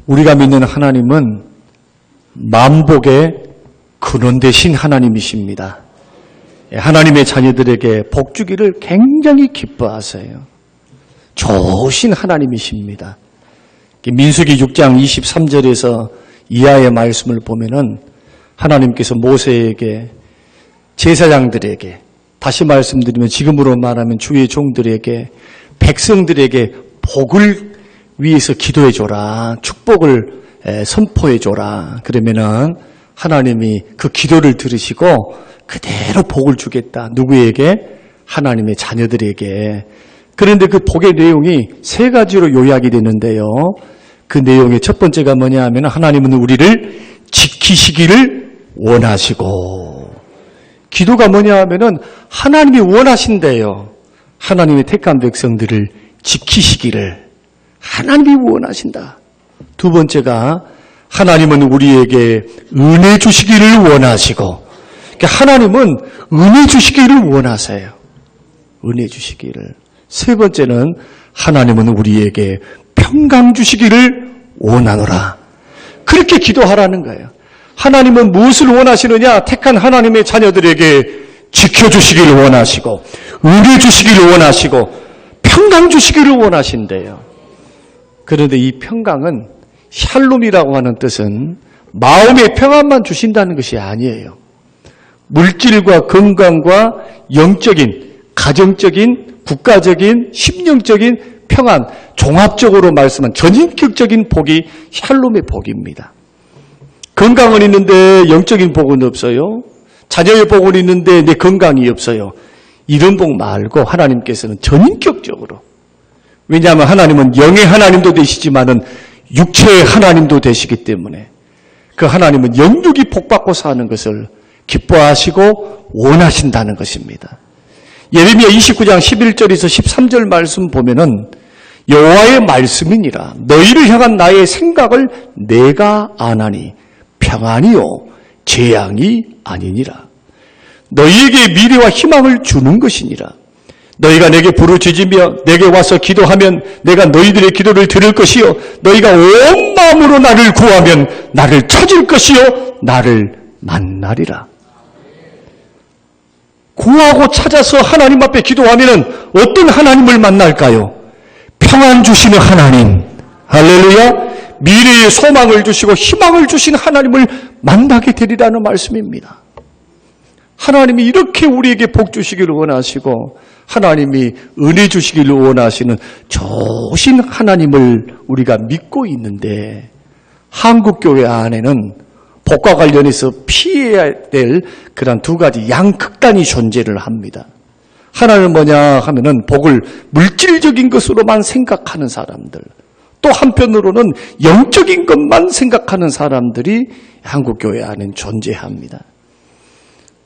우리가 믿는 하나님은 만복의 근원 되신 하나님이십니다. 하나님의 자녀들에게 복 주기를 굉장히 기뻐하세요. 좋으신 하나님이십니다. 민수기 6장 23절에서 이하의 말씀을 보면은 하나님께서 모세에게, 제사장들에게, 다시 말씀드리면 지금으로 말하면 주의 종들에게, 백성들에게 복을 위해서 기도해 줘라, 축복을 선포해 줘라. 그러면은 하나님이 그 기도를 들으시고 그대로 복을 주겠다. 누구에게? 하나님의 자녀들에게. 그런데 그 복의 내용이 세 가지로 요약이 되는데요. 그 내용의 첫 번째가 뭐냐 하면 하나님은 우리를 지키시기를 원하시고, 기도가 뭐냐 하면은 하나님이 원하신대요. 하나님의 택한 백성들을 지키시기를 하나님이 원하신다. 두 번째가 하나님은 우리에게 은혜 주시기를 원하시고, 하나님은 은혜 주시기를 원하세요. 은혜 주시기를. 세 번째는 하나님은 우리에게 평강 주시기를 원하노라. 그렇게 기도하라는 거예요. 하나님은 무엇을 원하시느냐? 택한 하나님의 자녀들에게 지켜주시기를 원하시고, 은혜 주시기를 원하시고, 평강 주시기를 원하신대요. 그런데 이 평강은 샬롬이라고 하는 뜻은 마음의 평안만 주신다는 것이 아니에요. 물질과 건강과 영적인, 가정적인, 국가적인, 심령적인 평안, 종합적으로 말씀한 전인격적인 복이 샬롬의 복입니다. 건강은 있는데 영적인 복은 없어요. 자녀의 복은 있는데 내 건강이 없어요. 이런 복 말고 하나님께서는 전인격적으로, 왜냐하면 하나님은 영의 하나님도 되시지만은 육체의 하나님도 되시기 때문에 그 하나님은 영육이 복받고 사는 것을 기뻐하시고 원하신다는 것입니다. 예레미야 29장 11절에서 13절 말씀 보면은 여호와의 말씀이니라 너희를 향한 나의 생각을 내가 아나니 평안이요 재앙이 아니니라. 너희에게 미래와 희망을 주는 것이니라. 너희가 내게 부르짖으며 내게 와서 기도하면 내가 너희들의 기도를 들을 것이요 너희가 온 마음으로 나를 구하면 나를 찾을 것이요 나를 만나리라. 구하고 찾아서 하나님 앞에 기도하면 어떤 하나님을 만날까요? 평안 주시는 하나님, 할렐루야, 미래의 소망을 주시고 희망을 주신 하나님을 만나게 되리라는 말씀입니다. 하나님이 이렇게 우리에게 복 주시기를 원하시고 하나님이 은혜 주시기를 원하시는 좋으신 하나님을 우리가 믿고 있는데, 한국교회 안에는 복과 관련해서 피해야 될 그런 두 가지 양극단이 존재를 합니다. 하나는 뭐냐 하면은 복을 물질적인 것으로만 생각하는 사람들, 또 한편으로는 영적인 것만 생각하는 사람들이 한국교회 안에 존재합니다.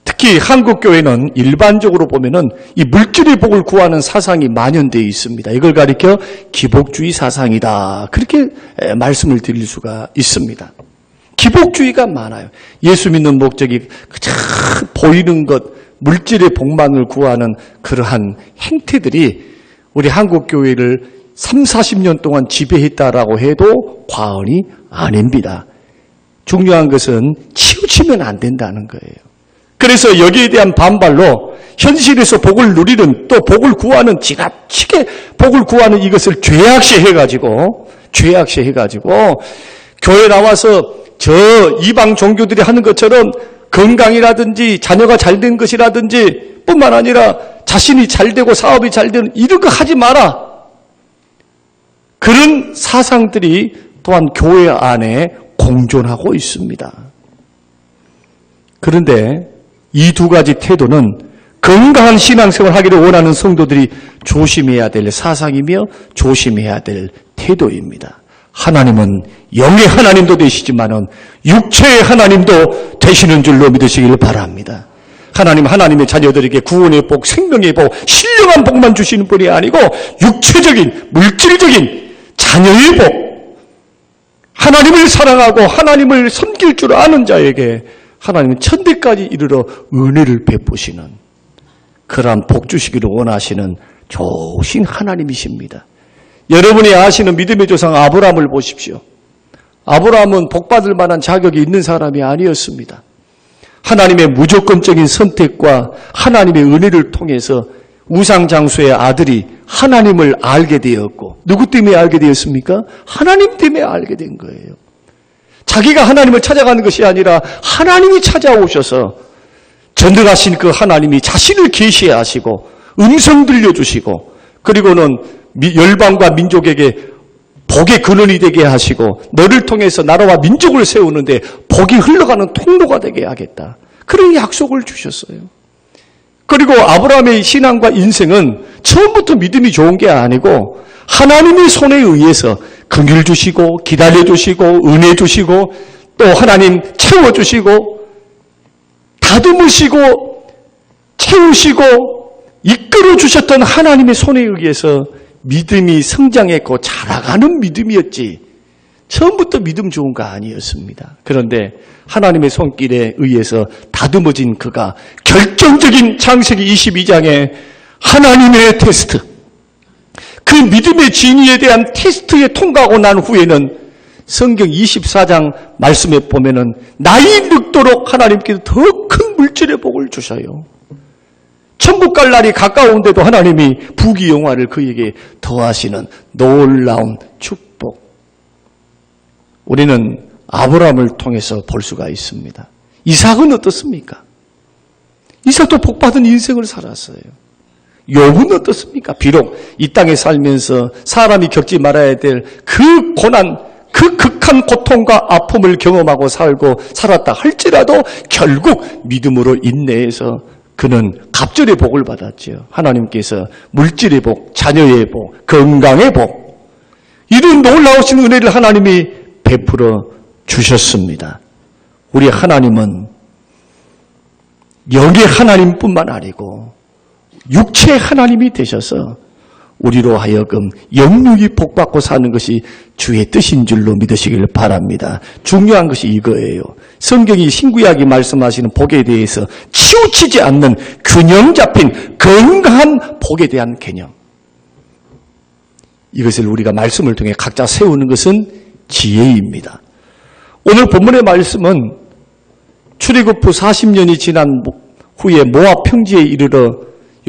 특히 한국교회는 일반적으로 보면은 이 물질의 복을 구하는 사상이 만연되어 있습니다. 이걸 가리켜 기복주의 사상이다, 그렇게 말씀을 드릴 수가 있습니다. 기복주의가 많아요. 예수 믿는 목적이 그저 보이는 것, 물질의 복만을 구하는 그러한 행태들이 우리 한국교회를 30-40년 동안 지배했다라고 해도 과언이 아닙니다. 중요한 것은 치우치면 안 된다는 거예요. 그래서 여기에 대한 반발로 현실에서 복을 누리는, 또 복을 구하는, 지나치게 복을 구하는 이것을 죄악시해가지고 교회 나와서 저 이방 종교들이 하는 것처럼 건강이라든지 자녀가 잘된 것이라든지 뿐만 아니라 자신이 잘되고 사업이 잘되는 이런 거 하지 마라, 그런 사상들이 또한 교회 안에 공존하고 있습니다. 그런데 이 두 가지 태도는 건강한 신앙생활을 하기를 원하는 성도들이 조심해야 될 사상이며 조심해야 될 태도입니다. 하나님은 영의 하나님도 되시지만은 육체의 하나님도 되시는 줄로 믿으시기를 바랍니다. 하나님의 자녀들에게 구원의 복, 생명의 복, 신령한 복만 주시는 분이 아니고 육체적인, 물질적인 자녀의 복, 하나님을 사랑하고 하나님을 섬길 줄 아는 자에게 하나님은 천대까지 이르러 은혜를 베푸시는 그러한 복 주시기를 원하시는 좋으신 하나님이십니다. 여러분이 아시는 믿음의 조상 아브라함을 보십시오. 아브라함은 복받을 만한 자격이 있는 사람이 아니었습니다. 하나님의 무조건적인 선택과 하나님의 은혜를 통해서 우상장수의 아들이 하나님을 알게 되었고, 누구 때문에 알게 되었습니까? 하나님 때문에 알게 된 거예요. 자기가 하나님을 찾아가는 것이 아니라 하나님이 찾아오셔서 전능하신 그 하나님이 자신을 계시하시고 음성 들려주시고, 그리고는 열방과 민족에게 복의 근원이 되게 하시고 너를 통해서 나라와 민족을 세우는데 복이 흘러가는 통로가 되게 하겠다, 그런 약속을 주셨어요. 그리고 아브라함의 신앙과 인생은 처음부터 믿음이 좋은 게 아니고 하나님의 손에 의해서 긍휼 주시고 기다려주시고 은혜 주시고 또 하나님 채워주시고 다듬으시고 채우시고 이끌어 주셨던 하나님의 손에 의해서 믿음이 성장했고 자라가는 믿음이었지, 처음부터 믿음 좋은 거 아니었습니다. 그런데 하나님의 손길에 의해서 다듬어진 그가 결정적인 창세기 22장에 하나님의 테스트, 그 믿음의 진위에 대한 테스트에 통과하고 난 후에는 성경 24장 말씀에 보면은 나이 늙도록 하나님께서 더 큰 물질의 복을 주셔요. 천국 갈 날이 가까운데도 하나님이 부귀영화를 그에게 더하시는 놀라운 축복, 우리는 아브라함을 통해서 볼 수가 있습니다. 이삭은 어떻습니까? 이삭도 복받은 인생을 살았어요. 욥은 어떻습니까? 비록 이 땅에 살면서 사람이 겪지 말아야 될 그 고난, 그 극한 고통과 아픔을 경험하고 살고 살았다 할지라도 결국 믿음으로 인내해서 그는 갑절의 복을 받았지요. 하나님께서 물질의 복, 자녀의 복, 건강의 복, 이런 놀라우신 은혜를 하나님이 베풀어 주셨습니다. 우리 하나님은 영의 하나님뿐만 아니고 육체의 하나님이 되셔서 우리로 하여금 영육이 복받고 사는 것이 주의 뜻인 줄로 믿으시길 바랍니다. 중요한 것이 이거예요. 성경이 신구약이 말씀하시는 복에 대해서 치우치지 않는 균형 잡힌 건강한 복에 대한 개념, 이것을 우리가 말씀을 통해 각자 세우는 것은 지혜입니다. 오늘 본문의 말씀은 출애굽 후 40년이 지난 후에 모압 평지에 이르러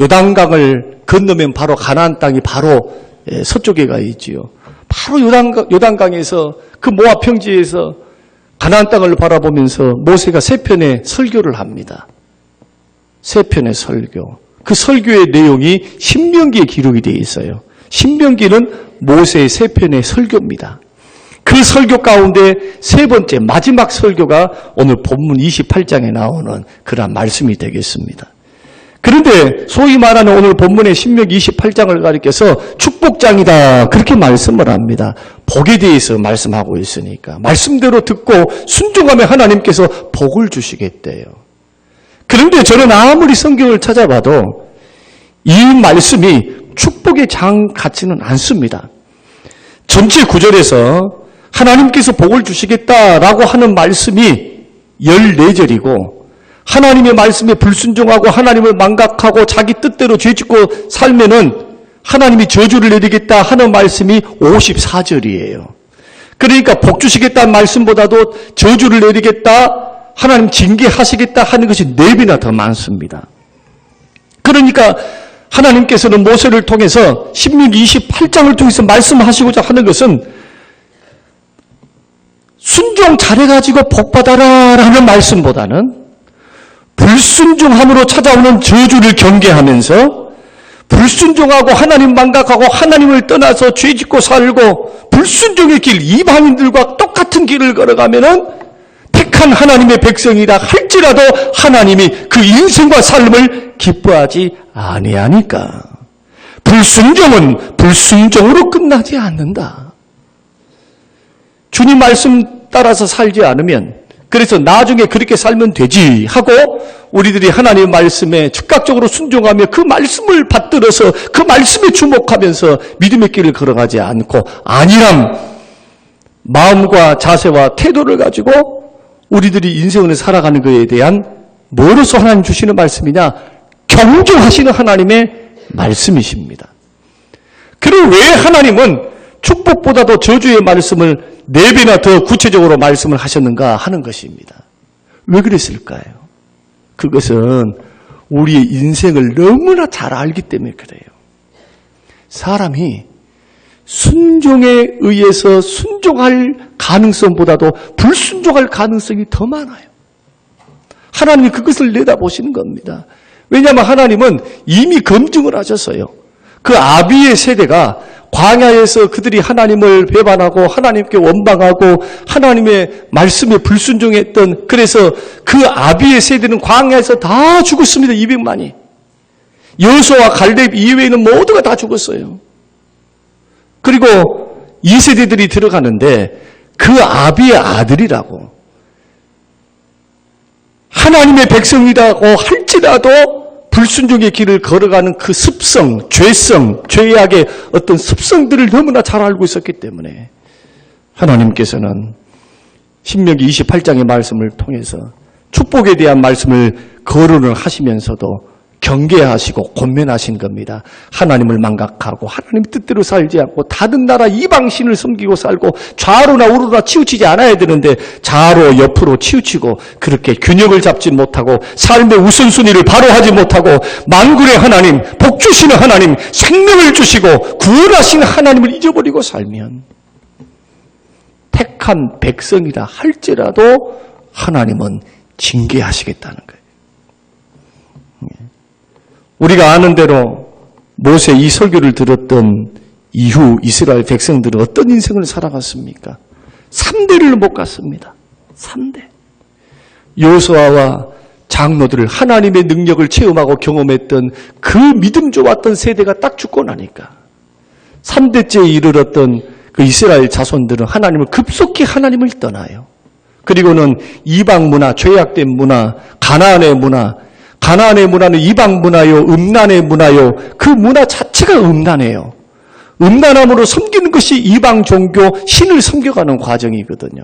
요단강을 건너면 바로 가나안 땅이 바로 서쪽에 가 있지요. 바로 요단강에서 그 모압 평지에서 가나안 땅을 바라보면서 모세가 세 편의 설교를 합니다. 세 편의 설교. 그 설교의 내용이 신명기에 기록이 되어 있어요. 신명기는 모세의 세 편의 설교입니다. 그 설교 가운데 세 번째 마지막 설교가 오늘 본문 28장에 나오는 그런 말씀이 되겠습니다. 그런데 소위 말하는 오늘 본문의 신명기 28장을 가리켜서 축복장이다, 그렇게 말씀을 합니다. 복에 대해서 말씀하고 있으니까 말씀대로 듣고 순종하면 하나님께서 복을 주시겠대요. 그런데 저는 아무리 성경을 찾아봐도 이 말씀이 축복의 장 같지는 않습니다. 전체 구절에서 하나님께서 복을 주시겠다라고 하는 말씀이 14절이고 하나님의 말씀에 불순종하고 하나님을 망각하고 자기 뜻대로 죄짓고 살면은 하나님이 저주를 내리겠다 하는 말씀이 54절이에요. 그러니까 복 주시겠다는 말씀보다도 저주를 내리겠다, 하나님 징계하시겠다 하는 것이 4배나 더 많습니다. 그러니까 하나님께서는 모세를 통해서 신명기 28장을 통해서 말씀하시고자 하는 것은 순종 잘해가지고 복받아라 라는 말씀보다는 불순종함으로 찾아오는 저주를 경계하면서 불순종하고 하나님 망각하고 하나님을 떠나서 죄짓고 살고 불순종의 길, 이방인들과 똑같은 길을 걸어가면은 택한 하나님의 백성이라 할지라도 하나님이 그 인생과 삶을 기뻐하지 아니하니까 불순종은 불순종으로 끝나지 않는다. 주님 말씀 따라서 살지 않으면, 그래서 나중에 그렇게 살면 되지 하고 우리들이 하나님의 말씀에 즉각적으로 순종하며 그 말씀을 받들어서 그 말씀에 주목하면서 믿음의 길을 걸어가지 않고 안일함, 마음과 자세와 태도를 가지고 우리들이 인생을 살아가는 것에 대한 뭐로서 하나님 주시는 말씀이냐? 경종하시는 하나님의 말씀이십니다. 그리고 왜 하나님은 축복보다도 저주의 말씀을 4배나 더 구체적으로 말씀을 하셨는가 하는 것입니다. 왜 그랬을까요? 그것은 우리의 인생을 너무나 잘 알기 때문에 그래요. 사람이 순종에 의해서 순종할 가능성보다도 불순종할 가능성이 더 많아요. 하나님이 그것을 내다보시는 겁니다. 왜냐하면 하나님은 이미 검증을 하셨어요. 그 아비의 세대가 광야에서 그들이 하나님을 배반하고 하나님께 원망하고 하나님의 말씀에 불순종했던, 그래서 그 아비의 세대는 광야에서 다 죽었습니다. 200만이. 여호수아와 갈렙 이외에는 모두가 다 죽었어요. 그리고 2세대들이 들어가는데 그 아비의 아들이라고, 하나님의 백성이라고 할지라도 불순종의 길을 걸어가는 그 습성, 죄성, 죄악의 어떤 습성들을 너무나 잘 알고 있었기 때문에 하나님께서는 신명기 28장의 말씀을 통해서 축복에 대한 말씀을 거론을 하시면서도 경계하시고 권면하신 겁니다. 하나님을 망각하고 하나님 뜻대로 살지 않고 다른 나라 이방신을 섬기고 살고 좌로나 우로나 치우치지 않아야 되는데 좌로 옆으로 치우치고 그렇게 균형을 잡지 못하고 삶의 우선순위를 바로 하지 못하고 만군의 하나님, 복 주시는 하나님, 생명을 주시고 구원하신 하나님을 잊어버리고 살면 택한 백성이라 할지라도 하나님은 징계하시겠다는 거예요. 우리가 아는 대로 모세 이 설교를 들었던 이후 이스라엘 백성들은 어떤 인생을 살아갔습니까? 3대를 못 갔습니다. 3대. 여호수아와 장로들, 하나님의 능력을 체험하고 경험했던 그 믿음 좋았던 세대가 딱 죽고 나니까 3대째에 이르렀던 그 이스라엘 자손들은 하나님을 급속히 하나님을 떠나요. 그리고는 이방 문화, 죄악된 문화, 가나안의 문화, 가나안의 문화는 이방 문화요, 음란의 문화요. 그 문화 자체가 음란해요. 음란함으로 섬기는 것이 이방 종교, 신을 섬겨가는 과정이거든요.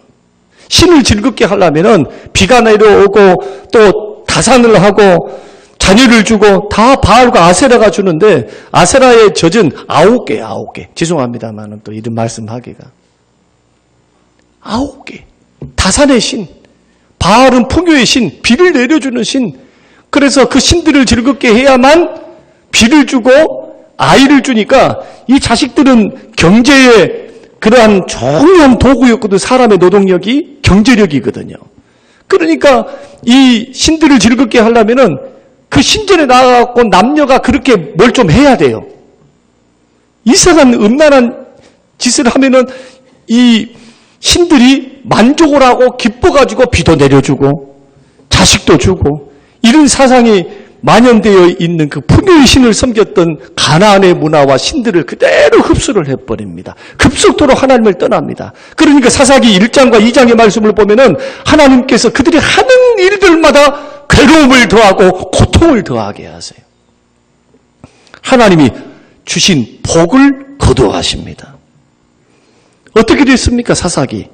신을 즐겁게 하려면은 비가 내려오고 또 다산을 하고 자녀를 주고 다 바알과 아세라가 주는데 아세라의 젖은 9개. 죄송합니다만 또 이런 말씀하기가. 9개. 다산의 신, 바알은 풍요의 신, 비를 내려주는 신. 그래서 그 신들을 즐겁게 해야만 비를 주고 아이를 주니까 이 자식들은 경제의 그러한 중요한 도구였거든. 사람의 노동력이 경제력이거든요. 그러니까 이 신들을 즐겁게 하려면은 그 신전에 나가고 남녀가 그렇게 뭘 좀 해야 돼요. 이상한 음란한 짓을 하면은 이 신들이 만족을 하고 기뻐가지고 비도 내려주고 자식도 주고 이런 사상이 만연되어 있는 그 풍요의 신을 섬겼던 가나안의 문화와 신들을 그대로 흡수를 해버립니다. 급속도로 하나님을 떠납니다. 그러니까 사사기 1장과 2장의 말씀을 보면은 하나님께서 그들이 하는 일들마다 괴로움을 더하고 고통을 더하게 하세요. 하나님이 주신 복을 거두어하십니다. 어떻게 됐습니까? 사사기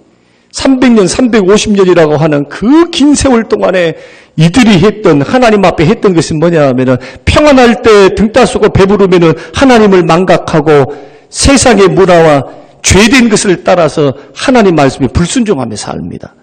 300년, 350년이라고 하는 그 긴 세월 동안에 이들이 했던, 하나님 앞에 했던 것이 뭐냐 하면은 평안할 때 등 따쓰고 배부르면은 하나님을 망각하고 세상의 문화와 죄된 것을 따라서 하나님 말씀에 불순종하며 삽니다.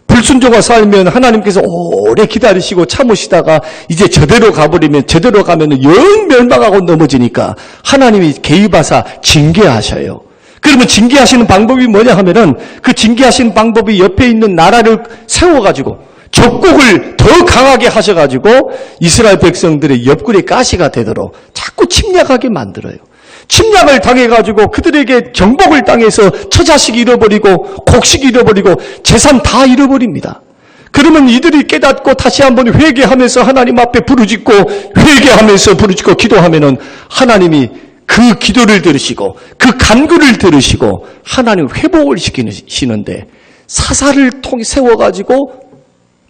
불순종하며 살면 하나님께서 오래 기다리시고 참으시다가 이제 저대로 가버리면, 저대로 가면은 영 멸망하고 넘어지니까 하나님이 개입하사 징계하셔요. 그러면 징계하시는 방법이 뭐냐 하면은 그 징계하시는 방법이 옆에 있는 나라를 세워가지고 적국을 더 강하게 하셔가지고 이스라엘 백성들의 옆구리 가시가 되도록 자꾸 침략하게 만들어요. 침략을 당해가지고 그들에게 정복을 당해서 처자식 잃어버리고 곡식 잃어버리고 재산 다 잃어버립니다. 그러면 이들이 깨닫고 다시 한번 회개하면서 하나님 앞에 부르짖고 회개하면서 부르짖고 기도하면은 하나님이 그 기도를 들으시고 그 간구를 들으시고 하나님 회복을 시키시는데 사사를 통해 세워가지고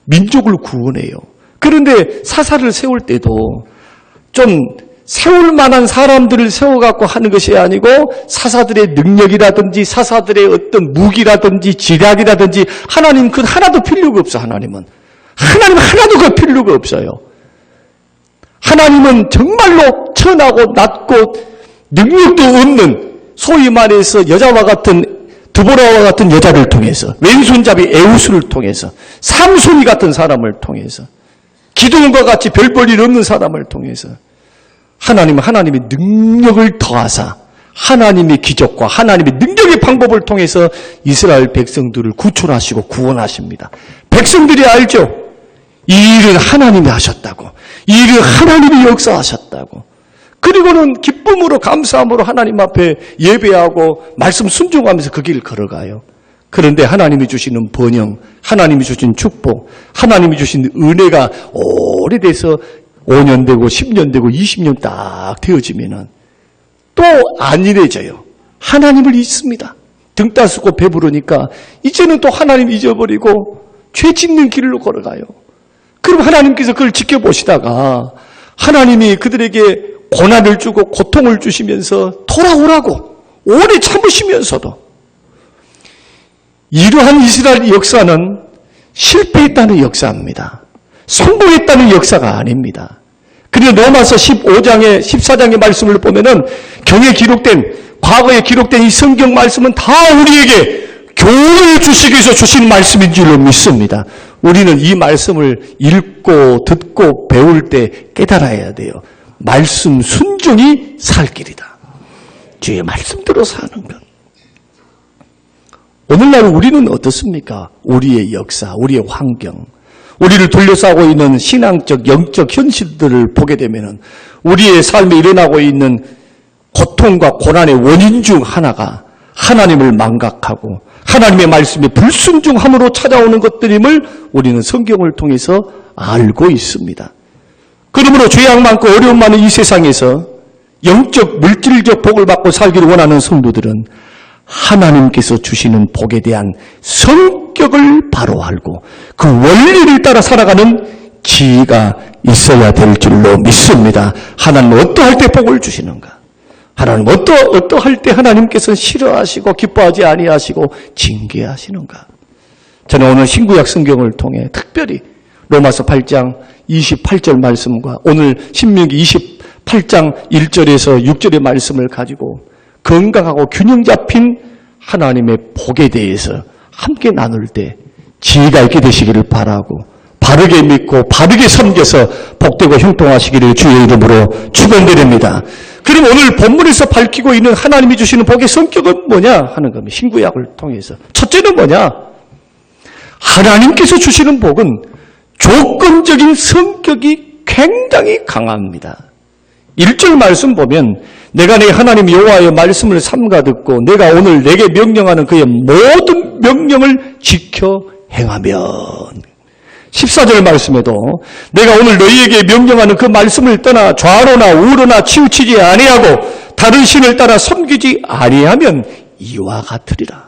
민족을 구원해요. 그런데 사사를 세울 때도 좀 세울 만한 사람들을 세워갖고 하는 것이 아니고 사사들의 능력이라든지 사사들의 어떤 무기라든지 지략이라든지 하나님 그 하나도 필요가 없어. 하나님 하나도 그 필요가 없어요. 하나님은 정말로 천하고 낮고 능력도 없는 소위 말해서 여자와 같은 드보라와 같은 여자를 통해서, 왼손잡이 에우스를 통해서, 삼손이 같은 사람을 통해서, 기도원과 같이 별 볼 일 없는 사람을 통해서 하나님은 하나님의 능력을 더하사 하나님의 기적과 하나님의 능력의 방법을 통해서 이스라엘 백성들을 구출하시고 구원하십니다. 백성들이 알죠. 이 일은 하나님이 하셨다고. 이 일은 하나님이 역사하셨다고. 그리고는 기쁨으로 감사함으로 하나님 앞에 예배하고 말씀 순종하면서 그 길을 걸어가요. 그런데 하나님이 주시는 번영, 하나님이 주신 축복, 하나님이 주신 은혜가 오래돼서 5년 되고 10년 되고 20년 딱 되어지면은 또 안일해져요. 하나님을 잊습니다. 등 따스고 배부르니까 이제는 또 하나님 잊어버리고 죄 짓는 길로 걸어가요. 그럼 하나님께서 그걸 지켜보시다가 하나님이 그들에게 고난을 주고 고통을 주시면서 돌아오라고 오래 참으시면서도 이러한 이스라엘 역사는 실패했다는 역사입니다. 성공했다는 역사가 아닙니다. 그리고 로마서 15장에 14장의 말씀을 보면은 경에 기록된 과거에 기록된 이 성경 말씀은 다 우리에게 교훈을 주시기 위해서 주신 말씀인 줄로 믿습니다. 우리는 이 말씀을 읽고 듣고 배울 때 깨달아야 돼요. 말씀 순종이 살 길이다. 주의 말씀대로 사는 것. 오늘날 우리는 어떻습니까? 우리의 역사, 우리의 환경, 우리를 둘러싸고 있는 신앙적, 영적 현실들을 보게 되면 우리의 삶에 일어나고 있는 고통과 고난의 원인 중 하나가 하나님을 망각하고 하나님의 말씀에 불순종함으로 찾아오는 것들임을 우리는 성경을 통해서 알고 있습니다. 그러므로 죄악 많고 어려움 많은 이 세상에서 영적, 물질적 복을 받고 살기를 원하는 성도들은 하나님께서 주시는 복에 대한 성격을 바로 알고 그 원리를 따라 살아가는 지혜가 있어야 될 줄로 믿습니다. 하나님은 어떠할 때 복을 주시는가? 하나님은 어떠할 때 하나님께서 싫어하시고 기뻐하지 아니하시고 징계하시는가? 저는 오늘 신구약 성경을 통해 특별히 로마서 8장 28절 말씀과 오늘 신명기 28장 1절에서 6절의 말씀을 가지고 건강하고 균형 잡힌 하나님의 복에 대해서 함께 나눌 때 지혜가 있게 되시기를 바라고 바르게 믿고 바르게 섬겨서 복되고 형통하시기를 주의 이름으로 축원드립니다. 그럼 오늘 본문에서 밝히고 있는 하나님이 주시는 복의 성격은 뭐냐 하는 겁니다. 신구약을 통해서. 첫째는 뭐냐? 하나님께서 주시는 복은 조건적인 성격이 굉장히 강합니다. 1절 말씀 보면 내가 내 하나님 여호와의 말씀을 삼가 듣고 내가 오늘 내게 명령하는 그의 모든 명령을 지켜 행하면 14절 말씀에도 내가 오늘 너희에게 명령하는 그 말씀을 떠나 좌로나 우로나 치우치지 아니하고 다른 신을 따라 섬기지 아니하면 이와 같으리라.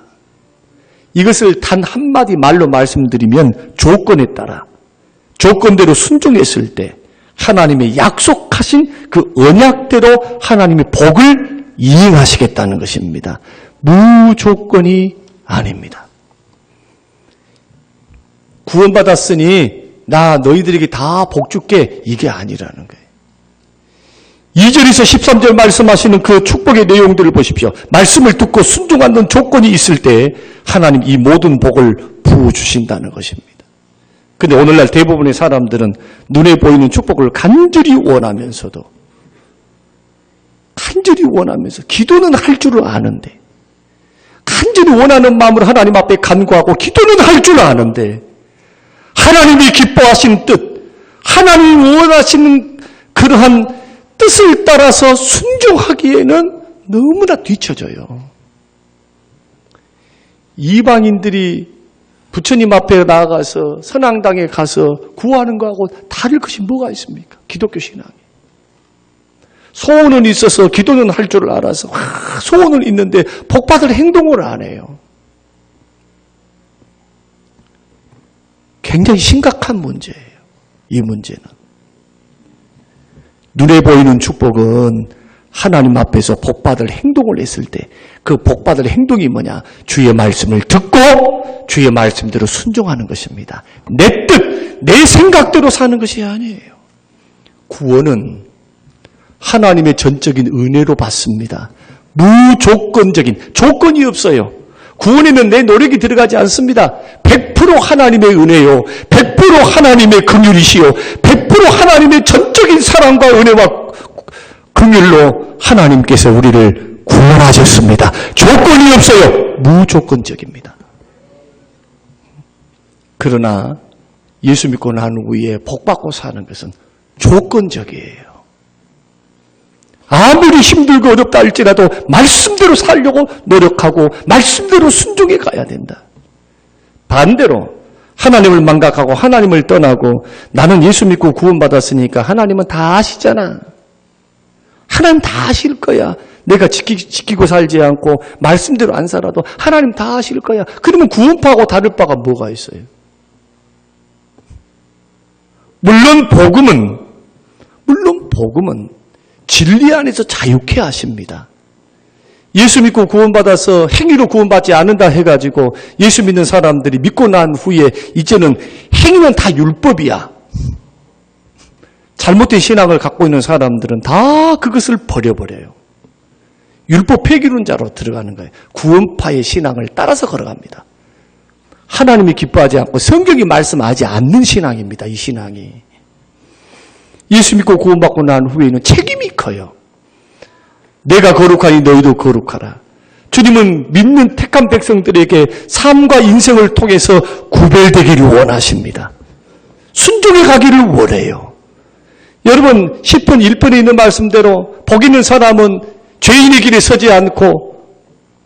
이것을 단 한마디 말로 말씀드리면 조건에 따라 조건대로 순종했을 때 하나님의 약속하신 그 언약대로 하나님의 복을 이행하시겠다는 것입니다. 무조건이 아닙니다. 구원받았으니 나 너희들에게 다 복 줄게 이게 아니라는 거예요. 2절에서 13절 말씀하시는 그 축복의 내용들을 보십시오. 말씀을 듣고 순종하는 조건이 있을 때 하나님 이 모든 복을 부어주신다는 것입니다. 근데 오늘날 대부분의 사람들은 눈에 보이는 축복을 간절히 원하면서 기도는 할 줄을 아는데 간절히 원하는 마음으로 하나님 앞에 간구하고 기도는 할 줄 아는데 하나님이 기뻐하신 뜻, 하나님이 원하시는 그러한 뜻을 따라서 순종하기에는 너무나 뒤처져요. 이방인들이 부처님 앞에 나아가서 선앙당에 가서 구하는 거하고 다를 것이 뭐가 있습니까? 기독교 신앙이. 소원은 있어서 기도는 할 줄 알아서 소원은 있는데 복받을 행동을 안 해요. 굉장히 심각한 문제예요. 이 문제는. 눈에 보이는 축복은 하나님 앞에서 복받을 행동을 했을 때 그 복받을 행동이 뭐냐? 주의 말씀을 듣고 주의 말씀대로 순종하는 것입니다. 내 뜻, 내 생각대로 사는 것이 아니에요. 구원은 하나님의 전적인 은혜로 받습니다. 무조건적인, 조건이 없어요. 구원에는 내 노력이 들어가지 않습니다. 100% 하나님의 은혜요, 100% 하나님의 긍휼이시요, 100% 하나님의 전적인 사랑과 은혜와 긍휼로 하나님께서 우리를 구원하셨습니다. 조건이 없어요. 무조건적입니다. 그러나 예수 믿고 난 후에 복받고 사는 것은 조건적이에요. 아무리 힘들고 어렵다 할지라도 말씀대로 살려고 노력하고 말씀대로 순종해 가야 된다. 반대로 하나님을 망각하고 하나님을 떠나고 나는 예수 믿고 구원받았으니까 하나님은 다 아시잖아. 하나님 다 아실 거야. 내가 지키고 살지 않고 말씀대로 안 살아도 하나님 다 아실 거야. 그러면 구원파하고 다를 바가 뭐가 있어요? 물론 복음은 진리 안에서 자유케 하십니다. 예수 믿고 구원받아서 행위로 구원받지 않는다 해가지고 예수 믿는 사람들이 믿고 난 후에 이제는 행위는 다 율법이야. 잘못된 신앙을 갖고 있는 사람들은 다 그것을 버려버려요. 율법 폐기론자로 들어가는 거예요. 구원파의 신앙을 따라서 걸어갑니다. 하나님이 기뻐하지 않고 성경이 말씀하지 않는 신앙입니다. 이 신앙이. 예수 믿고 구원받고 난 후에는 책임이 커요. 내가 거룩하니 너희도 거룩하라. 주님은 믿는 택한 백성들에게 삶과 인생을 통해서 구별되기를 원하십니다. 순종해 가기를 원해요. 여러분 10편 1편에 있는 말씀대로 복 있는 사람은 죄인의 길에 서지 않고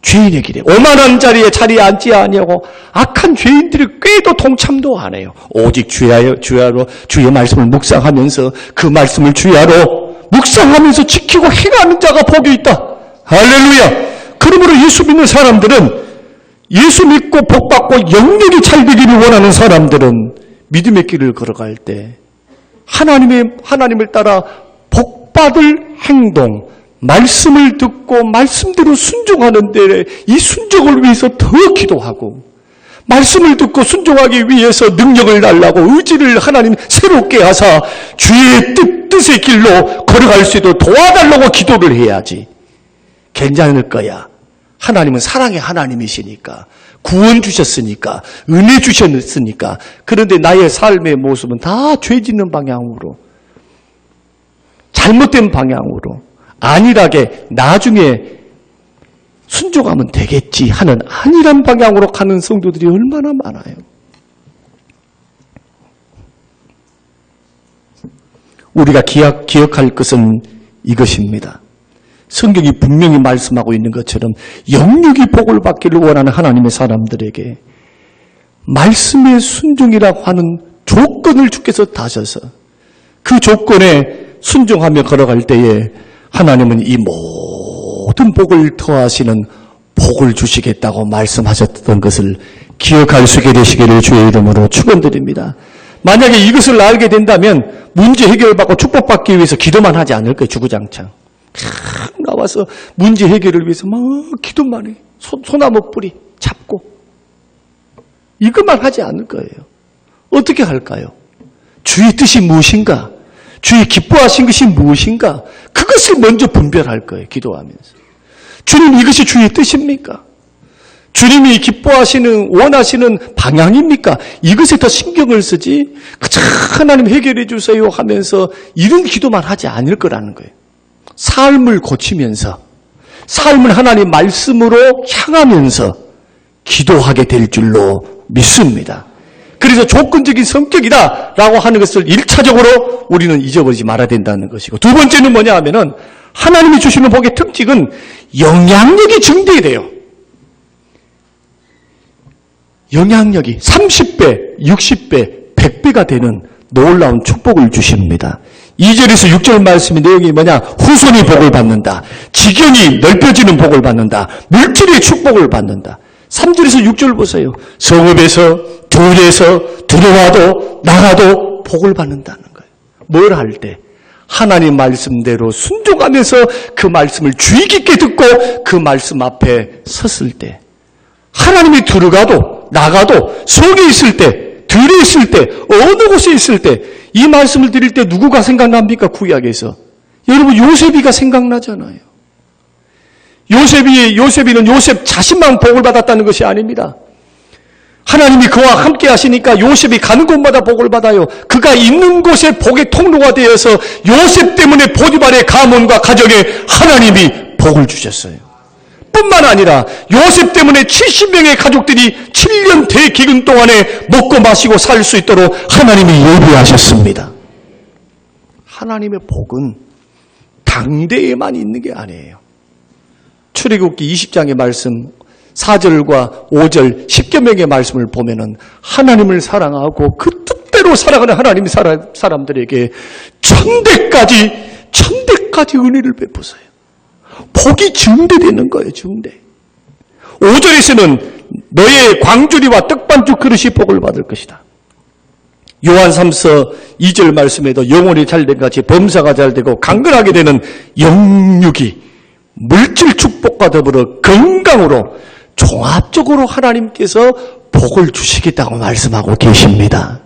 죄인의 길에 오만한 자리에 앉지 아니하고 악한 죄인들이 꾀도 동참도 안 해요. 오직 주야로 주의 말씀을 묵상하면서 그 말씀을 주야로 묵상하면서 지키고 행하는 자가 복이 있다. 할렐루야. 그러므로 예수 믿는 사람들은 예수 믿고 복받고 영역이 잘 되기를 원하는 사람들은 믿음의 길을 걸어갈 때 하나님을 따라 복받을 행동, 말씀을 듣고 말씀대로 순종하는 데 이 순종을 위해서 더 기도하고 말씀을 듣고 순종하기 위해서 능력을 달라고 의지를 하나님 새롭게 하사 주의 뜻의 길로 걸어갈 수 있도록 도와달라고 기도를 해야지. 괜찮을 거야. 하나님은 사랑의 하나님이시니까 구원 주셨으니까 은혜 주셨으니까. 그런데 나의 삶의 모습은 다 죄 짓는 방향으로 잘못된 방향으로 안일하게 나중에 순종하면 되겠지 하는 안일한 방향으로 가는 성도들이 얼마나 많아요. 우리가 기억할 것은 이것입니다. 성경이 분명히 말씀하고 있는 것처럼 영육이 복을 받기를 원하는 하나님의 사람들에게 말씀의 순종이라고 하는 조건을 주께서 다셔서 그 조건에 순종하며 걸어갈 때에 하나님은 이 모든 복을 더하시는 복을 주시겠다고 말씀하셨던 것을 기억할 수 있게 되시기를 주의 이름으로 축원드립니다. 만약에 이것을 알게 된다면 문제 해결받고 축복받기 위해서 기도만 하지 않을 거예요. 주구장창. 나와서 문제 해결을 위해서 막 기도만 해. 소나무 뿌리 잡고. 이것만 하지 않을 거예요. 어떻게 할까요? 주의 뜻이 무엇인가? 주의 기뻐하신 것이 무엇인가? 그것을 먼저 분별할 거예요. 기도하면서. 주님 이것이 주의 뜻입니까? 주님이 기뻐하시는 원하시는 방향입니까? 이것에 더 신경을 쓰지 그저 하나님 해결해 주세요 하면서 이런 기도만 하지 않을 거라는 거예요. 삶을 고치면서 삶을 하나님 말씀으로 향하면서 기도하게 될 줄로 믿습니다. 그래서 조건적인 성격이다라고 하는 것을 1차적으로 우리는 잊어버리지 말아야 된다는 것이고, 두 번째는 뭐냐 하면은 하나님이 주시는 복의 특징은 영향력이 증대돼요. 영향력이 30배, 60배, 100배가 되는 놀라운 축복을 주십니다. 2절에서 6절 말씀의 내용이 뭐냐? 후손이 복을 받는다. 지경이 넓혀지는 복을 받는다. 물질의 축복을 받는다. 3절에서 6절 보세요. 성읍에서 들에서 들어와도 나가도 복을 받는다는 거예요. 뭘 할 때? 하나님 말씀대로 순종하면서 그 말씀을 주의 깊게 듣고 그 말씀 앞에 섰을 때, 하나님이 들어가도 나가도 속에 있을 때, 들에 있을 때, 어느 곳에 있을 때, 이 말씀을 드릴 때 누구가 생각납니까? 구약에서. 여러분 요셉이가 생각나잖아요. 요셉이는 요셉 자신만 복을 받았다는 것이 아닙니다. 하나님이 그와 함께 하시니까 요셉이 가는 곳마다 복을 받아요. 그가 있는 곳에 복의 통로가 되어서 요셉 때문에 보디발의 가문과 가정에 하나님이 복을 주셨어요. 뿐만 아니라 요셉 때문에 70명의 가족들이 7년 대기근 동안에 먹고 마시고 살 수 있도록 하나님이 예비하셨습니다. 하나님의 복은 당대에만 있는 게 아니에요. 출애굽기 20장의 말씀 4절과 5절 10여 명의 말씀을 보면은 하나님을 사랑하고 그 뜻대로 살아가는 하나님 사람들에게 천대까지 은혜를 베푸세요. 복이 증대되는 거예요. 증대. 5절에서는 너의 광주리와 떡반죽 그릇이 복을 받을 것이다. 요한 3서 2절 말씀에도 영혼이 잘된 같이 범사가 잘되고 강건하게 되는 영육이 물질 축복과 더불어 건강으로 종합적으로 하나님께서 복을 주시겠다고 말씀하고 계십니다.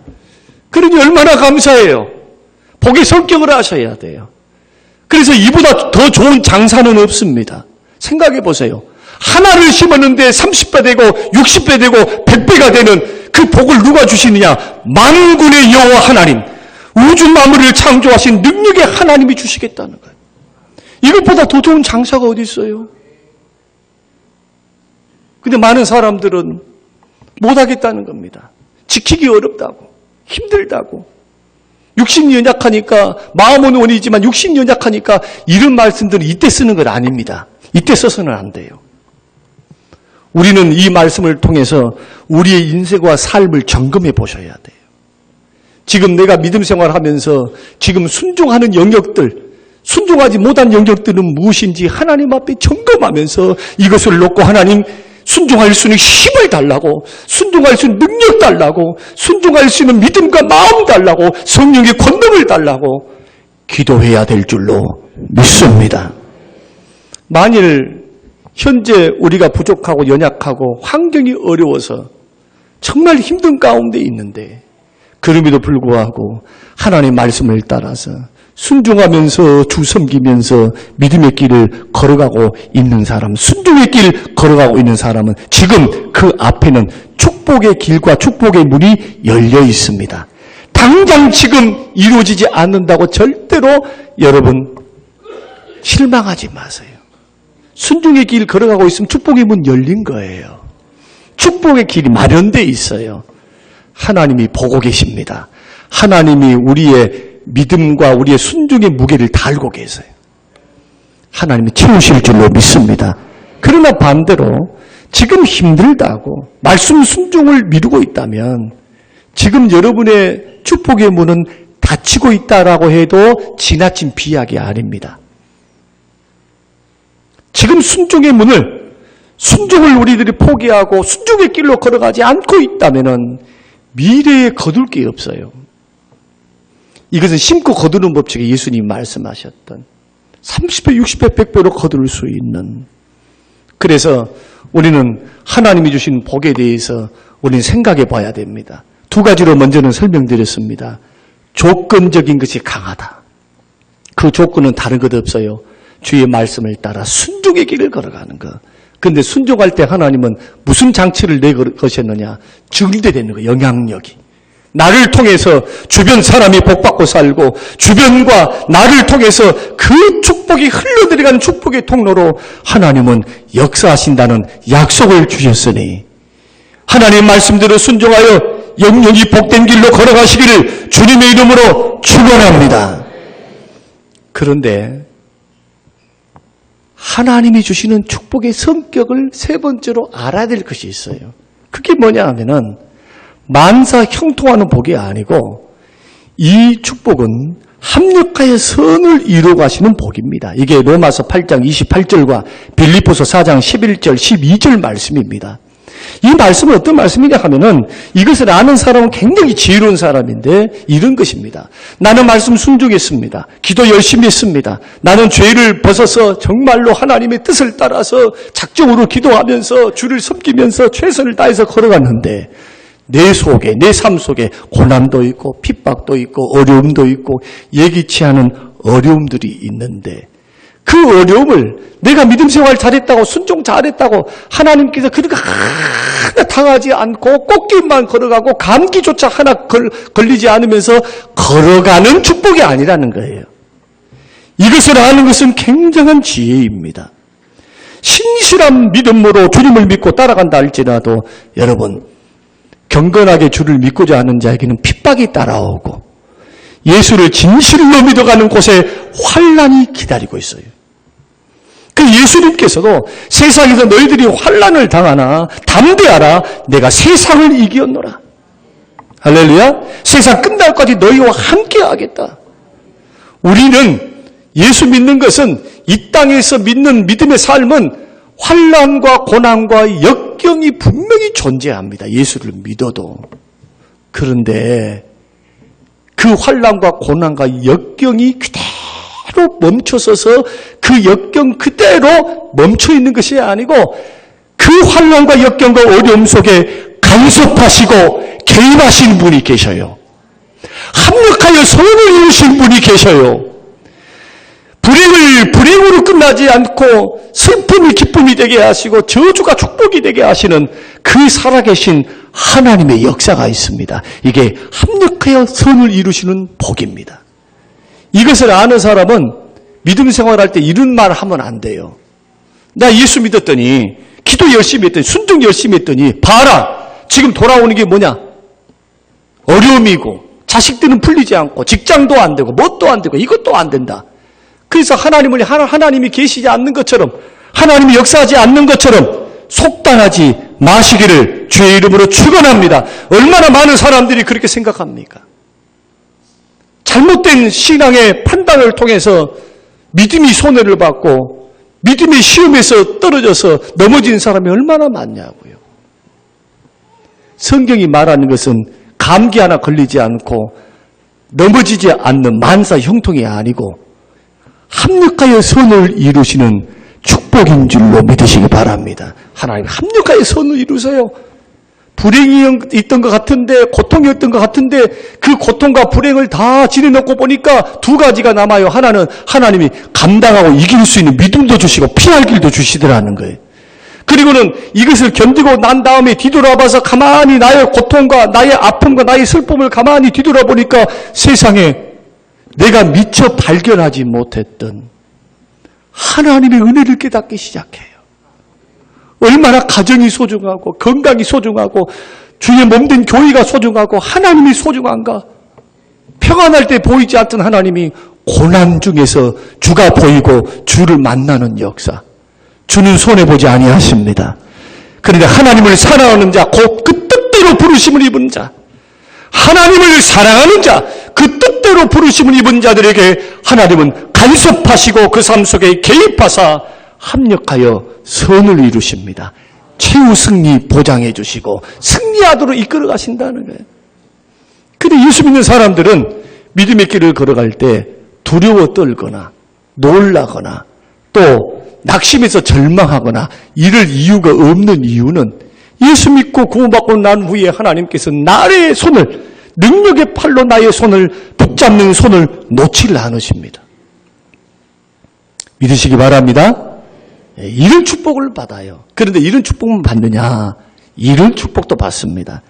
그러니 얼마나 감사해요. 복의 성격을 아셔야 돼요. 그래서 이보다 더 좋은 장사는 없습니다. 생각해 보세요. 하나를 심었는데 30배 되고 60배 되고 100배가 되는 그 복을 누가 주시느냐? 만군의 여호와 하나님, 우주 만물을 창조하신 능력의 하나님이 주시겠다는 거예요. 이것보다 더 좋은 장사가 어디 있어요? 근데 많은 사람들은 못하겠다는 겁니다. 지키기 어렵다고, 힘들다고. 육신이 연약하니까, 마음은 원이지만 육신이 연약하니까 이런 말씀들은 이때 쓰는 건 아닙니다. 이때 써서는 안 돼요. 우리는 이 말씀을 통해서 우리의 인생과 삶을 점검해 보셔야 돼요. 지금 내가 믿음 생활하면서 지금 순종하는 영역들, 순종하지 못한 영역들은 무엇인지 하나님 앞에 점검하면서 이것을 놓고 하나님 순종할 수 있는 힘을 달라고, 순종할 수 있는 능력 달라고, 순종할 수 있는 믿음과 마음 달라고, 성령의 권능을 달라고 기도해야 될 줄로 믿습니다. 만일 현재 우리가 부족하고 연약하고 환경이 어려워서 정말 힘든 가운데 있는데 그럼에도 불구하고 하나님의 말씀을 따라서 순종하면서 주 섬기면서 믿음의 길을 걸어가고 있는 사람, 순종의 길 걸어가고 있는 사람은 지금 그 앞에는 축복의 길과 축복의 문이 열려 있습니다. 당장 지금 이루어지지 않는다고 절대로 여러분 실망하지 마세요. 순종의 길 걸어가고 있으면 축복의 문 열린 거예요. 축복의 길이 마련되어 있어요. 하나님이 보고 계십니다. 하나님이 우리의 믿음과 우리의 순종의 무게를 다 알고 계세요. 하나님이 채우실 줄로 믿습니다. 그러나 반대로 지금 힘들다고 말씀 순종을 미루고 있다면 지금 여러분의 축복의 문은 닫히고 있다라고 해도 지나친 비약이 아닙니다. 지금 순종의 문을, 순종을 우리들이 포기하고 순종의 길로 걸어가지 않고 있다면 미래에 거둘 게 없어요. 이것은 심고 거두는 법칙에 예수님이 말씀하셨던 30배, 60배, 100배로 거둘 수 있는. 그래서 우리는 하나님이 주신 복에 대해서 우리는 생각해 봐야 됩니다. 두 가지로 먼저는 설명드렸습니다. 조건적인 것이 강하다. 그 조건은 다른 것 없어요. 주의 말씀을 따라 순종의 길을 걸어가는 것. 그런데 순종할 때 하나님은 무슨 장치를 내거셨느냐? 증대되는 거, 영향력이. 나를 통해서 주변 사람이 복받고 살고 주변과 나를 통해서 그 축복이 흘러들어가는 축복의 통로로 하나님은 역사하신다는 약속을 주셨으니 하나님 말씀대로 순종하여 영영이 복된 길로 걸어가시기를 주님의 이름으로 축원합니다. 그런데 하나님이 주시는 축복의 성격을 세 번째로 알아야 될 것이 있어요. 그게 뭐냐 하면은 만사 형통하는 복이 아니고 이 축복은 합력하여 선을 이루어 가시는 복입니다. 이게 로마서 8장 28절과 빌립보서 4장 11절 12절 말씀입니다. 이 말씀은 어떤 말씀이냐 하면은 이것을 아는 사람은 굉장히 지혜로운 사람인데 이런 것입니다. 나는 말씀 순종했습니다. 기도 열심히 했습니다. 나는 죄를 벗어서 정말로 하나님의 뜻을 따라서 작정으로 기도하면서 주를 섬기면서 최선을 다해서 걸어갔는데 내 속에, 내 삶 속에 고난도 있고 핍박도 있고 어려움도 있고 예기치 않은 어려움들이 있는데 그 어려움을 내가 믿음 생활 잘했다고 순종 잘했다고 하나님께서 그렇게 하나 당하지 않고 꽃길만 걸어가고 감기조차 하나 걸리지 않으면서 걸어가는 축복이 아니라는 거예요. 이것을 아는 것은 굉장한 지혜입니다. 신실한 믿음으로 주님을 믿고 따라간다 할지라도 여러분 경건하게 주를 믿고자 하는 자에게는 핍박이 따라오고 예수를 진실로 믿어가는 곳에 환난이 기다리고 있어요. 그 예수님께서도 세상에서 너희들이 환난을 당하나 담대하라 내가 세상을 이기었노라. 할렐루야. 세상 끝날까지 너희와 함께 하겠다. 우리는 예수 믿는 것은 이 땅에서 믿는 믿음의 삶은 환난과 고난과 역경이 분명히 존재합니다. 예수를 믿어도. 그런데 그 환난과 고난과 역경이 그대로 멈춰서서 그 역경 그대로 멈춰 있는 것이 아니고 그 환난과 역경과 어려움 속에 간섭하시고 개입하신 분이 계셔요. 합력하여 선을 이루신 분이 계셔요. 불행을 불행으로 끝나지 않고 슬픔이 기쁨이 되게 하시고 저주가 축복이 되게 하시는 그 살아계신 하나님의 역사가 있습니다. 이게 합력하여 선을 이루시는 복입니다. 이것을 아는 사람은 믿음 생활할 때 이런 말 하면 안 돼요. 나 예수 믿었더니 기도 열심히 했더니 순종 열심히 했더니 봐라 지금 돌아오는 게 뭐냐? 어려움이고 자식들은 풀리지 않고 직장도 안 되고 뭣도 안 되고 이것도 안 된다. 그래서 하나님이 계시지 않는 것처럼 하나님이 역사하지 않는 것처럼 속단하지 마시기를 주의 이름으로 축원합니다. 얼마나 많은 사람들이 그렇게 생각합니까? 잘못된 신앙의 판단을 통해서 믿음이 손해를 받고 믿음의 시험에서 떨어져서 넘어진 사람이 얼마나 많냐고요. 성경이 말하는 것은 감기 하나 걸리지 않고 넘어지지 않는 만사 형통이 아니고 합력하여 선을 이루시는 축복인 줄로 믿으시기 바랍니다. 하나님 합력하여 선을 이루세요. 불행이 있던 것 같은데 고통이었던 것 같은데 그 고통과 불행을 다 지내놓고 보니까 두 가지가 남아요. 하나는 하나님이 감당하고 이길 수 있는 믿음도 주시고 피할 길도 주시더라는 거예요. 그리고는 이것을 견디고 난 다음에 뒤돌아봐서 가만히 나의 고통과 나의 아픔과 나의 슬픔을 가만히 뒤돌아보니까 세상에 내가 미처 발견하지 못했던 하나님의 은혜를 깨닫기 시작해요. 얼마나 가정이 소중하고 건강이 소중하고 주의 몸된 교회가 소중하고 하나님이 소중한가. 평안할 때 보이지 않던 하나님이 고난 중에서 주가 보이고 주를 만나는 역사. 주는 손해보지 아니하십니다. 그런데 하나님을 사랑하는 자, 곧 그 뜻대로 부르심을 입은 자, 하나님을 사랑하는 자, 그 뜻대로 부르심을 입은 자들에게 하나님은 간섭하시고 그 삶 속에 개입하사 합력하여 선을 이루십니다. 최후 승리 보장해 주시고 승리하도록 이끌어 가신다는 거예요. 그런데 예수 믿는 사람들은 믿음의 길을 걸어갈 때 두려워 떨거나 놀라거나 또 낙심해서 절망하거나 이럴 이유가 없는 이유는 예수 믿고 구원받고 난 후에 하나님께서 나의 손을 능력의 팔로 나의 손을 붙잡는 손을 놓지를 않으십니다. 믿으시기 바랍니다. 이런 축복을 받아요. 그런데 이런 축복만 받느냐? 이런 축복도 받습니다.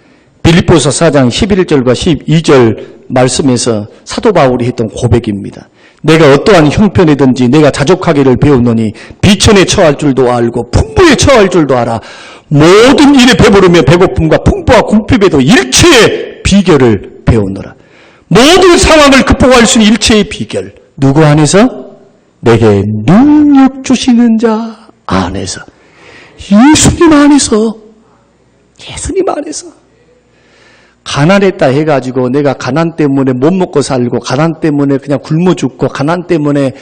빌립보서 4장 11절과 12절 말씀에서 사도 바울이 했던 고백입니다. 내가 어떠한 형편이든지 내가 자족하기를 배웠노니 비천에 처할 줄도 알고 풍부에 처할 줄도 알아. 모든 일에 배부르며 배고픔과 풍부와 궁핍에도 일체의 비결을 배우노라. 모든 상황을 극복할 수 있는 일체의 비결. 누구 안에서? 내게 능력 주시는 자 안에서. 예수님 안에서. 예수님 안에서. 가난했다 해가지고 내가 가난 때문에 못 먹고 살고 가난 때문에 그냥 굶어 죽고 가난 때문에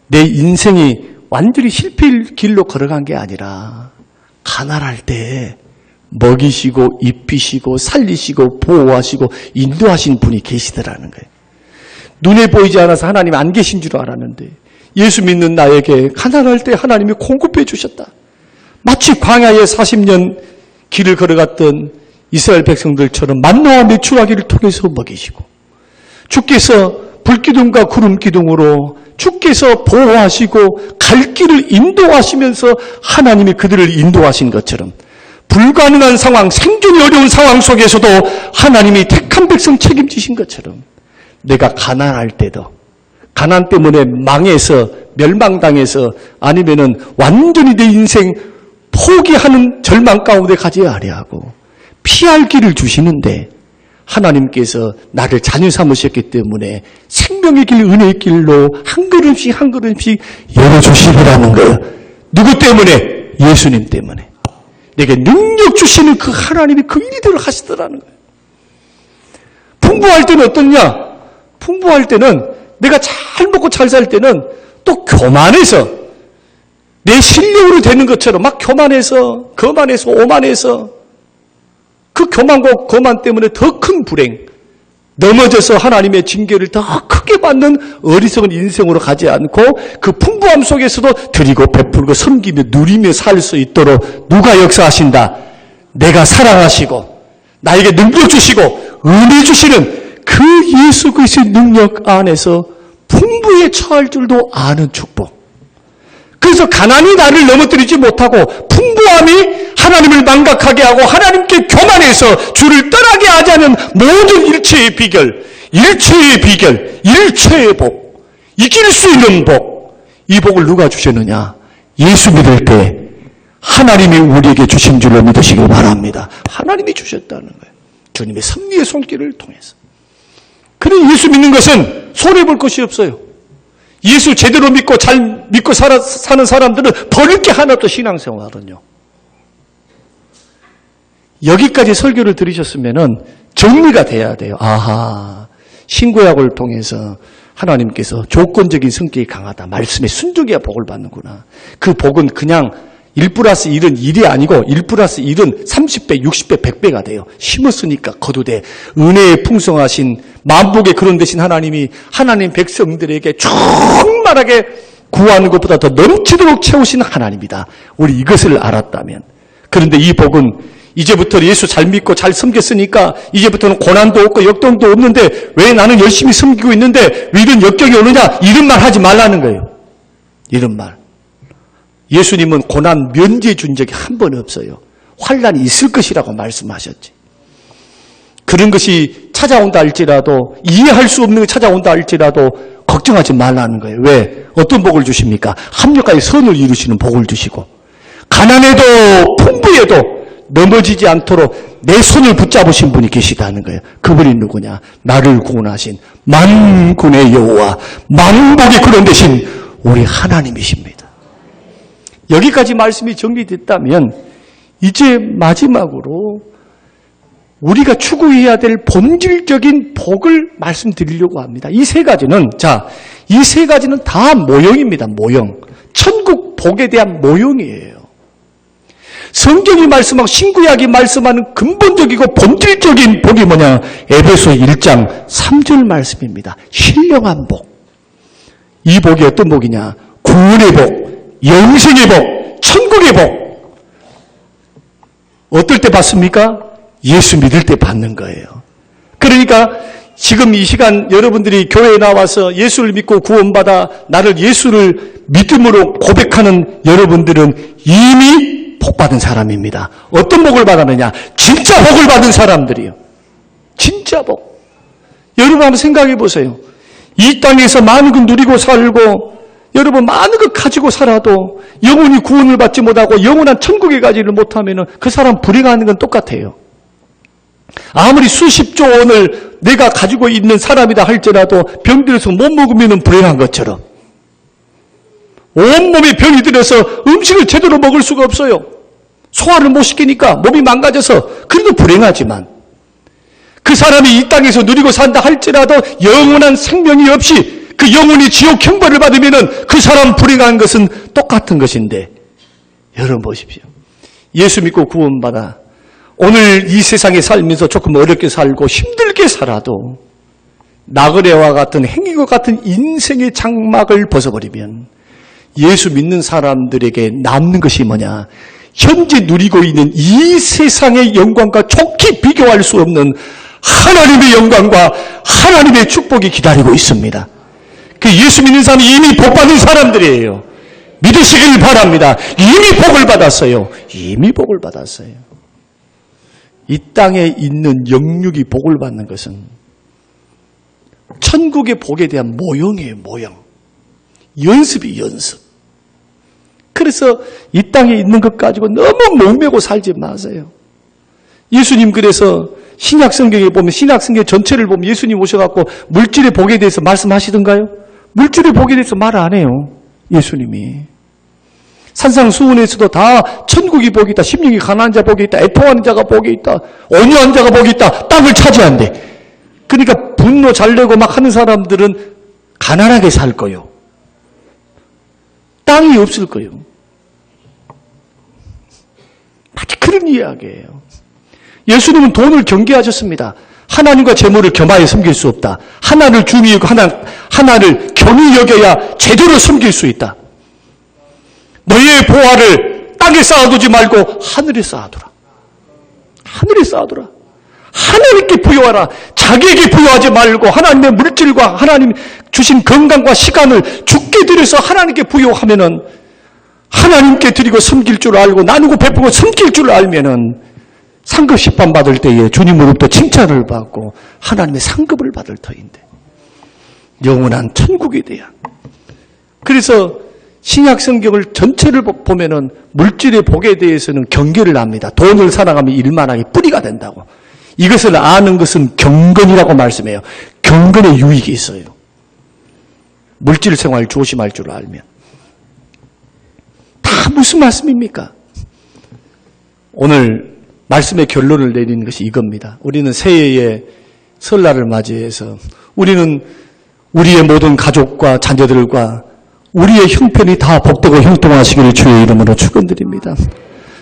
내 인생이 완전히 실패의 길로 걸어간 게 아니라 가난할 때 먹이시고 입히시고 살리시고 보호하시고 인도하신 분이 계시더라는 거예요. 눈에 보이지 않아서 하나님 안 계신 줄 알았는데 예수 믿는 나에게 가난할 때 하나님이 공급해 주셨다. 마치 광야에 40년 길을 걸어갔던 이스라엘 백성들처럼 만나와 메추라기를 통해서 먹이시고 주께서 불기둥과 구름기둥으로 주께서 보호하시고 갈 길을 인도하시면서 하나님이 그들을 인도하신 것처럼 불가능한 상황, 생존이 어려운 상황 속에서도 하나님이 택한 백성 책임지신 것처럼 내가 가난할 때도 가난 때문에 망해서 멸망당해서 아니면은 완전히 내 인생 포기하는 절망 가운데 가지 아니하고 피할 길을 주시는데 하나님께서 나를 자녀 삼으셨기 때문에 생명의 길, 은혜의 길로 한 걸음씩 한 걸음씩 열어주시리라는 거예요. 누구 때문에? 예수님 때문에. 내게 능력 주시는 그 하나님이 그 일들을 하시더라는 거예요. 풍부할 때는 어떠냐? 풍부할 때는 내가 잘 먹고 잘 살 때는 또 교만해서 내 실력으로 되는 것처럼 막 교만해서 거만해서 오만해서 그 교만과 거만 때문에 더 큰 불행, 넘어져서 하나님의 징계를 더 크게 받는 어리석은 인생으로 가지 않고 그 풍부함 속에서도 드리고 베풀고 섬기며 누리며 살 수 있도록 누가 역사하신다? 내가 사랑하시고 나에게 능력 주시고 은혜 주시는 그 예수 그리스도의 능력 안에서 풍부에 처할 줄도 아는 축복. 그래서 가난이 나를 넘어뜨리지 못하고 풍부함이 하나님을 망각하게 하고 하나님께 교만해서 주를 떠나게 하지 않은 모든 일체의 비결, 일체의 복, 이길 수 있는 복, 이 복을 누가 주셨느냐? 예수 믿을 때 하나님이 우리에게 주신 줄로 믿으시길 바랍니다. 하나님이 주셨다는 거예요. 주님의 섭리의 손길을 통해서. 그래 예수 믿는 것은 손해볼 것이 없어요. 예수 제대로 믿고 잘 믿고 사는 사람들은 버릴 게 하나도 신앙생활은요. 여기까지 설교를 들으셨으면은 정리가 돼야 돼요. 아하, 신구약을 통해서 하나님께서 조건적인 성격이 강하다. 말씀에 순종해야 복을 받는구나. 그 복은 그냥 1+1은 1이 아니고 1+1은 30배, 60배, 100배가 돼요. 심었으니까 거두되 은혜에 풍성하신 만복에 그런 대신 하나님이 하나님 백성들에게 충만하게 구하는 것보다 더 넘치도록 채우신 하나님이다. 우리 이것을 알았다면. 그런데 이 복은 이제부터 예수 잘 믿고 잘 섬겼으니까 이제부터는 고난도 없고 역동도 없는데 왜 나는 열심히 섬기고 있는데 왜 이런 역경이 오느냐? 이런 말 하지 말라는 거예요. 이런 말. 예수님은 고난 면제 준 적이 한 번 없어요. 환난이 있을 것이라고 말씀하셨지. 그런 것이 찾아온다 할지라도 이해할 수 없는 것이 찾아온다 할지라도 걱정하지 말라는 거예요. 왜? 어떤 복을 주십니까? 합력하여 선을 이루시는 복을 주시고 가난해도 풍부해도 넘어지지 않도록 내 손을 붙잡으신 분이 계시다는 거예요. 그분이 누구냐? 나를 구원하신 만군의 여호와 만복의 그런 대신 우리 하나님이십니다. 여기까지 말씀이 정리됐다면 이제 마지막으로 우리가 추구해야 될 본질적인 복을 말씀드리려고 합니다. 이 세 가지는 다 모형입니다. 모형. 천국 복에 대한 모형이에요. 성경이 말씀하고 신구약이 말씀하는 근본적이고 본질적인 복이 뭐냐? 에베소 1장 3절 말씀입니다. 신령한 복. 이 복이 어떤 복이냐? 구원의 복. 영생의 복, 천국의 복. 어떨 때 받습니까? 예수 믿을 때 받는 거예요. 그러니까 지금 이 시간 여러분들이 교회에 나와서 예수를 믿고 구원받아 나를 예수를 믿음으로 고백하는 여러분들은 이미 복받은 사람입니다. 어떤 복을 받았느냐? 진짜 복을 받은 사람들이요. 진짜 복. 여러분 한번 생각해 보세요. 이 땅에서 많은 것 누리고 살고 여러분 많은 것 가지고 살아도 영원히 구원을 받지 못하고 영원한 천국에 가지를 못하면 그 사람 불행하는 건 똑같아요. 아무리 수십조 원을 내가 가지고 있는 사람이다 할지라도 병들어서 못 먹으면 불행한 것처럼 온몸에 병이 들어서 음식을 제대로 먹을 수가 없어요. 소화를 못 시키니까 몸이 망가져서 그래도 불행하지만 그 사람이 이 땅에서 누리고 산다 할지라도 영원한 생명이 없이 그 영혼이 지옥 형벌을 받으면 그 사람 불행한 것은 똑같은 것인데 여러분 보십시오. 예수 믿고 구원받아 오늘 이 세상에 살면서 조금 어렵게 살고 힘들게 살아도 나그네와 같은 행위와 같은 인생의 장막을 벗어버리면 예수 믿는 사람들에게 남는 것이 뭐냐? 현재 누리고 있는 이 세상의 영광과 좋게 비교할 수 없는 하나님의 영광과 하나님의 축복이 기다리고 있습니다. 그 예수 믿는 사람이 이미 복받은 사람들이에요. 믿으시길 바랍니다. 이미 복을 받았어요. 이미 복을 받았어요. 이 땅에 있는 영육이 복을 받는 것은 천국의 복에 대한 모형이에요. 모형. 연습이 연습. 그래서 이 땅에 있는 것 가지고 너무 목매고 살지 마세요. 예수님 그래서 신약성경에 보면, 신약성경 전체를 보면 예수님 오셔갖고 물질의 복에 대해서 말씀하시던가요? 물질의 복에 대해서 말 안 해요. 예수님이. 산상수훈에서도 다 천국이 복이 있다, 심령이 가난한 자 복이 있다, 애통하는 자가 복이 있다, 온유한 자가 복이 있다, 땅을 차지한대. 그러니까 분노 잘 내고 막 하는 사람들은 가난하게 살 거예요. 땅이 없을 거예요. 마치 그런 이야기예요. 예수님은 돈을 경계하셨습니다. 하나님과 재물을 겸하여 섬길 수 없다. 하나를 중히 여기고 하나를 경히 여겨야 제대로 섬길 수 있다. 너희의 보화를 땅에 쌓아두지 말고 하늘에 쌓아두라. 하늘에 쌓아두라. 하나님께 부여하라. 자기에게 부여하지 말고 하나님의 물질과 하나님 주신 건강과 시간을 주께 드려서 하나님께 부여하면은, 하나님께 드리고 섬길 줄 알고 나누고 베푸고 섬길 줄 알면은 상급 심판 받을 때에 주님으로부터 칭찬을 받고 하나님의 상급을 받을 터인데, 영원한 천국에 대한. 그래서 신약 성경을 전체를 보면은 물질의 복에 대해서는 경계를 합니다. 돈을 사랑하면 일만하게 뿌리가 된다고. 이것을 아는 것은 경건이라고 말씀해요. 경건의 유익이 있어요. 물질 생활 조심할 줄 알면. 다 무슨 말씀입니까? 오늘 말씀의 결론을 내리는 것이 이겁니다. 우리는 새해의 설날을 맞이해서 우리는 우리의 모든 가족과 자녀들과 우리의 형편이 다 복되고 형통하시기를 주의 이름으로 축원드립니다.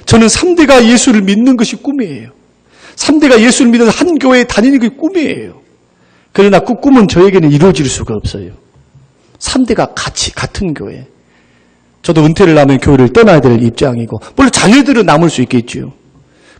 저는 3대가 예수를 믿는 것이 꿈이에요. 3대가 예수를 믿어서 한 교회에 다니는 게 꿈이에요. 그러나 그 꿈은 저에게는 이루어질 수가 없어요. 3대가 같은 교회. 저도 은퇴를 하면 교회를 떠나야 될 입장이고, 물론 자녀들은 남을 수 있겠지요.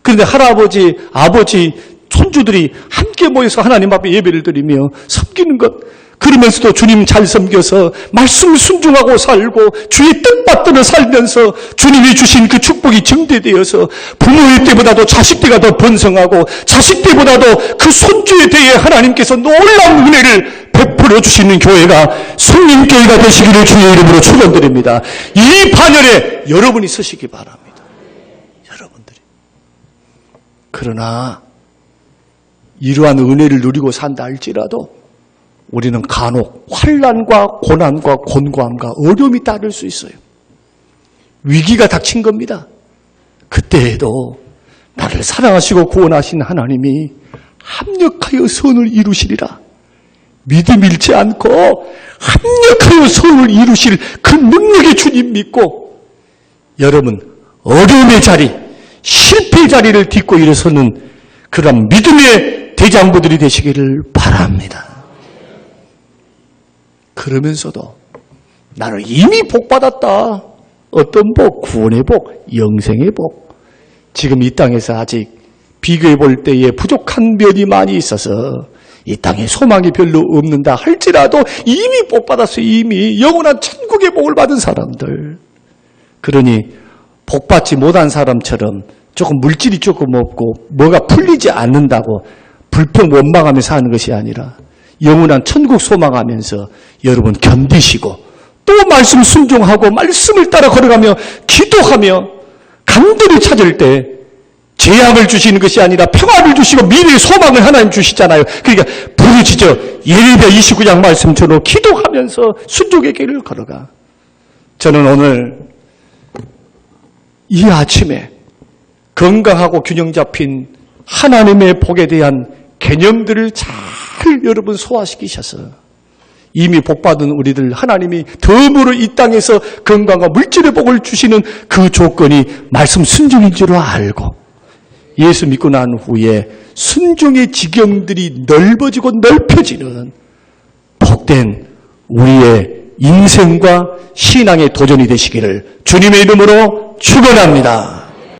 그런데 할아버지, 아버지, 손주들이 함께 모여서 하나님 앞에 예배를 드리며 섬기는 것, 그러면서도 주님 잘 섬겨서 말씀 순종하고 살고 주의 뜻받들어 살면서 주님이 주신 그 축복이 증대되어서 부모의 때보다도 자식 때가 더 번성하고 자식 때보다도 그 손주에 대해 하나님께서 놀라운 은혜를 베풀어 주시는 교회가 성령교회가 되시기를 주의 이름으로 축원드립니다. 이 반열에 여러분이 서시기 바랍니다. 여러분들이. 그러나 이러한 은혜를 누리고 산다 할지라도 우리는 간혹 환난과 고난과 곤고함과 어려움이 따를 수 있어요. 위기가 닥친 겁니다. 그때에도 나를 사랑하시고 구원하신 하나님이 합력하여 선을 이루시리라. 믿음 잃지 않고 합력하여 선을 이루실 그 능력의 주님 믿고 여러분 어려움의 자리, 실패의 자리를 딛고 일어서는 그런 믿음의 대장부들이 되시기를 바랍니다. 그러면서도 나는 이미 복받았다. 어떤 복? 구원의 복, 영생의 복. 지금 이 땅에서 아직 비교해 볼 때에 부족한 면이 많이 있어서 이 땅에 소망이 별로 없는다 할지라도 이미 복받았어요. 이미 영원한 천국의 복을 받은 사람들. 그러니 복받지 못한 사람처럼 조금 물질이 조금 없고 뭐가 풀리지 않는다고 불평 원망하며 사는 것이 아니라 영원한 천국 소망하면서 여러분 견디시고 또 말씀 순종하고 말씀을 따라 걸어가며 기도하며 간절히 찾을 때 재앙을 주시는 것이 아니라 평화를 주시고 미래의 소망을 하나님 주시잖아요. 그러니까 부르짖어 예레미야 29장 말씀처럼 기도하면서 순종의 길을 걸어가. 저는 오늘 이 아침에 건강하고 균형 잡힌 하나님의 복에 대한 개념들을 잘 여러분 소화시키셔서 이미 복받은 우리들 하나님이 덤으로 이 땅에서 건강과 물질의 복을 주시는 그 조건이 말씀 순종인 줄 알고 예수 믿고 난 후에 순종의 지경들이 넓어지고 넓혀지는 복된 우리의 인생과 신앙의 도전이 되시기를 주님의 이름으로 축원합니다.